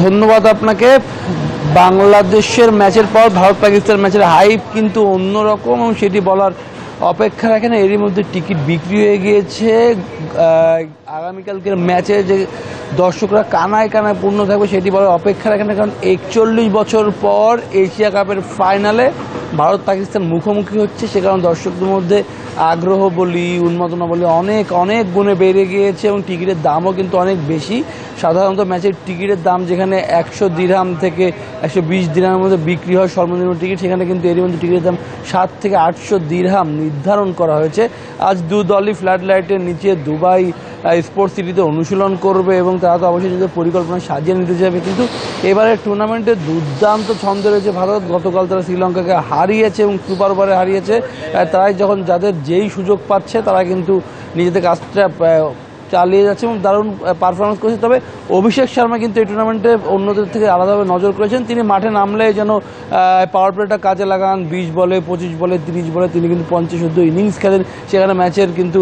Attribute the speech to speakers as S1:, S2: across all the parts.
S1: ধন্যবাদ আপনাকে। বাংলাদেশের ম্যাচের পর ভারত পাকিস্তান ম্যাচের হাইপ কিন্তু অন্যরকম এবং সেটি বলার অপেক্ষা রাখে না। এরই মধ্যে টিকিট বিক্রি হয়ে গিয়েছে। আগামীকালকের ম্যাচে যে দর্শকরা কানায় কানায় পূর্ণ থাকবে সেটি বলার অপেক্ষা রাখে না, কারণ 41 বছর পর এশিয়া কাপের ফাইনালে ভারত পাকিস্তান মুখোমুখি হচ্ছে। সে কারণে দর্শকদের মধ্যে আগ্রহ বলি, উন্মাদনা বলি অনেক অনেক গুণে বেড়ে গিয়েছে এবং টিকিটের দামও কিন্তু অনেক বেশি। সাধারণত ম্যাচের টিকিটের দাম যেখানে 100 দিরহাম থেকে 120 দিরহামের মধ্যে বিক্রি হয় সর্বনিম্ন টিকিট, সেখানে কিন্তু এরই মধ্যে টিকিটের দাম 7 থেকে 800 দিরহাম নির্ধারণ করা হয়েছে। আজ দু দলই ফ্লাড লাইটের নিচে দুবাই স্পোর্টস সিটিতে অনুশীলন করবে এবং তারা তো অবশ্যই নিজেদের পরিকল্পনা সাজিয়ে নিতে যাবে। কিন্তু এবারে টুর্নামেন্টে দুর্দান্ত ছন্দ রয়েছে ভারত। গতকাল তারা শ্রীলঙ্কাকে হারিয়েছে এবং সুপার ওভারে হারিয়েছে। তারাই যখন যাদের যেই সুযোগ পাচ্ছে তারা কিন্তু নিজেদের কাজটা চালিয়ে যাচ্ছে এবং দারুণ পারফরমেন্স করেছে। তবে অভিষেক শর্মা কিন্তু এই টুর্নামেন্টে অন্যদের থেকে আলাদাভাবে নজর করেছেন। তিনি মাঠে নামলে যেন পাওয়ার প্লেটা কাজে লাগান। 20 বলে 25 বলে 30 বলে তিনি কিন্তু 50-60 ইনিংস খেলেন। সেখানে ম্যাচের কিন্তু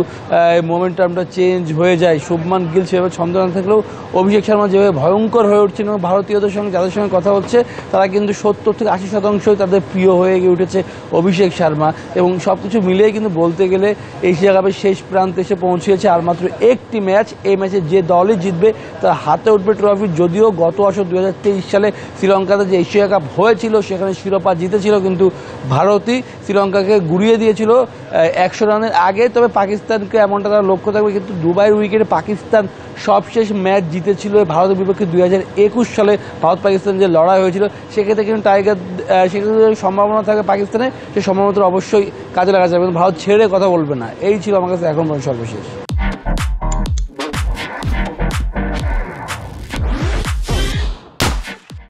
S1: মোমেন্টামটা চেঞ্জ হয়ে যায়। শুভমান গিল সেভাবে ছন্দ না থাকলেও অভিষেক শর্মা যেভাবে ভয়ঙ্কর হয়ে উঠছেন এবং ভারতীয়দের সঙ্গে যাদের সঙ্গে কথা হচ্ছে তারা কিন্তু 70 থেকে 80% তাদের প্রিয় হয়ে গিয়ে উঠেছে অভিষেক শর্মা। এবং সব কিছু মিলিয়ে কিন্তু বলতে গেলে এশিয়া কাপের শেষ প্রান্তে এসে পৌঁছেছে। আর মাত্র একটি ম্যাচ, এই ম্যাচে যে দলই জিতবে তার হাতে উঠবে ট্রফি। যদিও গত বছর 2023 সালে শ্রীলঙ্কাতে যে এশিয়া কাপ হয়েছিল সেখানে শিরোপা জিতেছিল, কিন্তু ভারতই শ্রীলঙ্কাকে গুড়িয়ে দিয়েছিল 100 রানের আগে। তবে পাকিস্তানকে এমনটা তারা লক্ষ্য থাকবে, কিন্তু দুবাইয়ের উইকেটে পাকিস্তান সবশেষ ম্যাচ জিতেছিল ভারতের বিপক্ষে 2021 সালে ভারত পাকিস্তান যে লড়াই হয়েছিল। সেক্ষেত্রে কিন্তু টাইগার সেক্ষেত্রে সম্ভাবনা থাকে পাকিস্তানে, সে সম্ভাবনা অবশ্যই কাজে লাগা যাবে, কিন্তু ভারত ছেড়ে কথা বলবে না। এই ছিল আমার কাছে এখন সর্বশেষ।